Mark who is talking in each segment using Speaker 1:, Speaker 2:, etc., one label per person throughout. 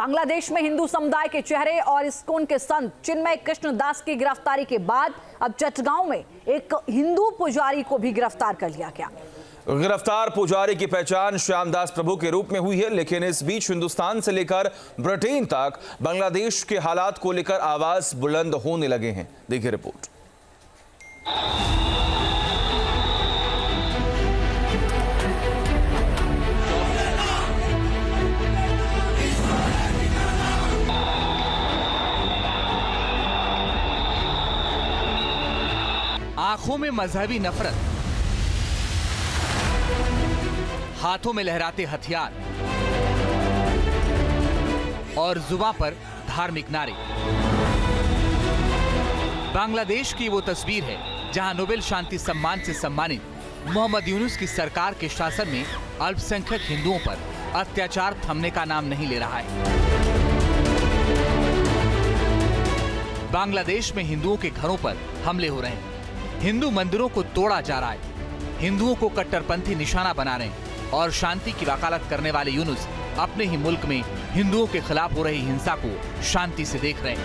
Speaker 1: बांग्लादेश में हिंदू समुदाय के चेहरे और इस्कॉन के संत चिन्मय कृष्ण दास की गिरफ्तारी के बाद अब चटगांव में एक हिंदू पुजारी को भी गिरफ्तार कर लिया गया।
Speaker 2: गिरफ्तार पुजारी की पहचान श्यामदास प्रभु के रूप में हुई है, लेकिन इस बीच हिंदुस्तान से लेकर ब्रिटेन तक बांग्लादेश के हालात को लेकर आवाज बुलंद होने लगे हैं। देखिए रिपोर्ट।
Speaker 3: आंखों में मजहबी नफरत, हाथों में लहराते हथियार और जुबां पर धार्मिक नारे। बांग्लादेश की वो तस्वीर है जहां नोबेल शांति सम्मान से सम्मानित मोहम्मद यूनुस की सरकार के शासन में अल्पसंख्यक हिंदुओं पर अत्याचार थमने का नाम नहीं ले रहा है। बांग्लादेश में हिंदुओं के घरों पर हमले हो रहे हैं, हिंदू मंदिरों को तोड़ा जा रहा है, हिंदुओं को कट्टरपंथी निशाना बना रहे हैं और शांति की वकालत करने वाले यूनुस अपने ही मुल्क में हिंदुओं के खिलाफ हो रही हिंसा को शांति से देख रहे हैं।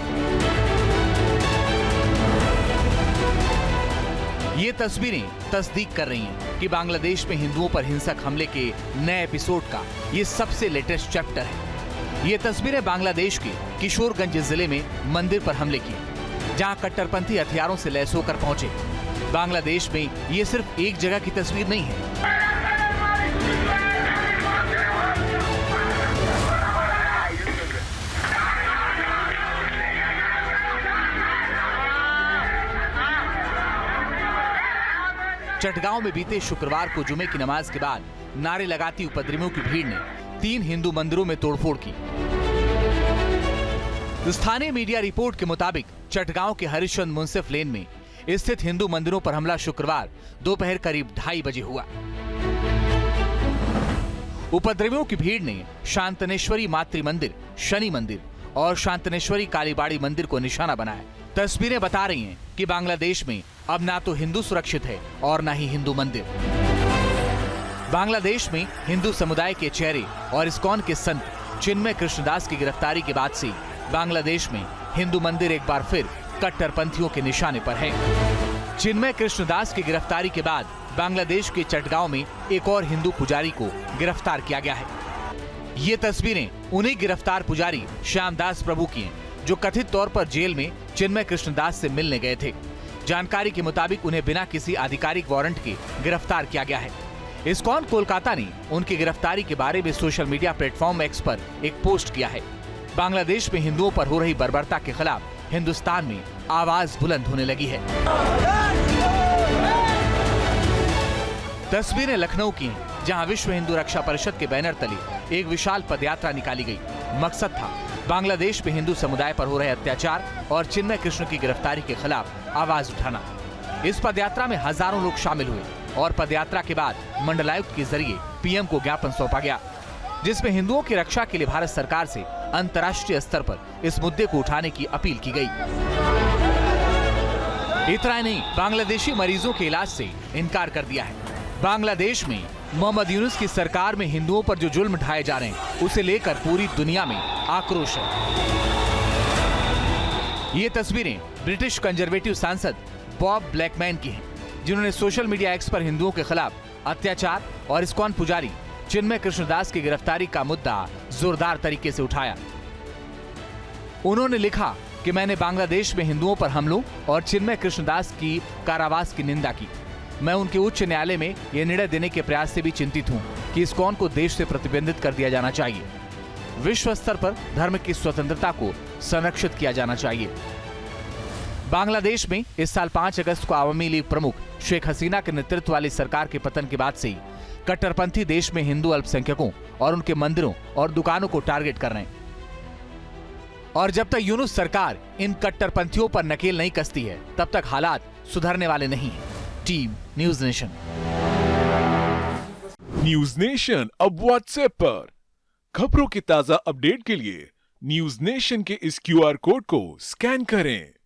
Speaker 3: ये तस्वीरें तस्दीक कर रही हैं कि बांग्लादेश में हिंदुओं पर हिंसक हमले के नए एपिसोड का ये सबसे लेटेस्ट चैप्टर है। ये तस्वीरें बांग्लादेश के किशोरगंज जिले में मंदिर पर हमले की, जहां कट्टरपंथी हथियारों से लैस होकर पहुंचे। बांग्लादेश में ये सिर्फ एक जगह की तस्वीर नहीं है। चटगांव में बीते शुक्रवार को जुमे की नमाज के बाद नारे लगाती उपद्रवियों की भीड़ ने 3 हिंदू मंदिरों में तोड़फोड़ की। स्थानीय मीडिया रिपोर्ट के मुताबिक चटगांव के हरिश्चंद्र मुंसिफ लेन में स्थित हिंदू मंदिरों पर हमला शुक्रवार दोपहर करीब 2:30 बजे हुआ। उपद्रवियों की भीड़ ने शांतनेश्वरी मातृ मंदिर, शनि मंदिर और शांतनेश्वरी कालीबाड़ी मंदिर को निशाना बनाया। तस्वीरें बता रही हैं कि बांग्लादेश में अब ना तो हिंदू सुरक्षित है और ना ही हिंदू मंदिर। बांग्लादेश में हिंदू समुदाय के चेहरे और इस्कॉन के संत चिन्मय कृष्णदास की गिरफ्तारी के बाद से बांग्लादेश में हिंदू मंदिर एक बार फिर कट्टरपंथियों के निशाने पर है। चिन्मय कृष्णदास की गिरफ्तारी के बाद बांग्लादेश के चटगांव में एक और हिंदू पुजारी को गिरफ्तार किया गया है। ये तस्वीरें उन्हीं गिरफ्तार पुजारी श्यामदास प्रभु की हैं, जो कथित तौर पर जेल में चिन्मय कृष्णदास से मिलने गए थे। जानकारी के मुताबिक उन्हें बिना किसी आधिकारिक वारंट के गिरफ्तार किया गया है। इस्कॉन कोलकाता ने उनकी गिरफ्तारी के बारे में सोशल मीडिया प्लेटफॉर्म एक्स पर एक पोस्ट किया है। बांग्लादेश में हिंदुओं पर हो रही बर्बरता के खिलाफ हिंदुस्तान में आवाज बुलंद होने लगी है। तस्वीरें लखनऊ की हैं, जहां विश्व हिंदू रक्षा परिषद के बैनर तले एक विशाल पदयात्रा निकाली गई। मकसद था बांग्लादेश में हिंदू समुदाय पर हो रहे अत्याचार और चिन्मय कृष्ण की गिरफ्तारी के खिलाफ आवाज उठाना। इस पदयात्रा में हजारों लोग शामिल हुए और पदयात्रा के बाद मंडलायुक्त के जरिए पीएम को ज्ञापन सौंपा गया, जिसमें हिंदुओं की रक्षा के लिए भारत सरकार से अंतर्राष्ट्रीय स्तर पर इस मुद्दे को उठाने की अपील की गई। इतना ही नहीं, बांग्लादेशी मरीजों के इलाज से इनकार कर दिया है। बांग्लादेश में मोहम्मद यूनुस की सरकार में हिंदुओं पर जो जुल्म ढाए जा रहे हैं, उसे लेकर पूरी दुनिया में आक्रोश है। ये तस्वीरें ब्रिटिश कंजर्वेटिव सांसद बॉब ब्लैकमैन की हैं, जिन्होंने सोशल मीडिया एक्स पर हिंदुओं के खिलाफ अत्याचार और इस्कॉन पुजारी चिन्मय कृष्णदास की गिरफ्तारी का मुद्दा जोरदार तरीके से उठाया। उन्होंने लिखा कि मैंने बांग्लादेश में हिंदुओं पर हमलों और चिन्मय कृष्णदास की कारावास की निंदा की। मैं उनके उच्च न्यायालय में यह निर्णय देने के प्रयास से भी चिंतित हूं कि इस्कॉन को देश से प्रतिबंधित कर दिया जाना चाहिए। विश्व स्तर पर धर्म की स्वतंत्रता को संरक्षित किया जाना चाहिए। बांग्लादेश में इस साल 5 अगस्त को आवामी लीग प्रमुख शेख हसीना के नेतृत्व वाली सरकार के पतन के बाद से ही कट्टरपंथी देश में हिंदू अल्पसंख्यकों और उनके मंदिरों और दुकानों को टारगेट कर रहे हैं। और जब तक यूनुस सरकार इन कट्टरपंथियों पर नकेल नहीं कसती है, तब तक हालात सुधरने वाले नहीं हैं। Team news nation.
Speaker 4: News nation अब व्हाट्सएप पर खबरों की ताजा अपडेट के लिए न्यूज नेशन के इस QR कोड को स्कैन करें।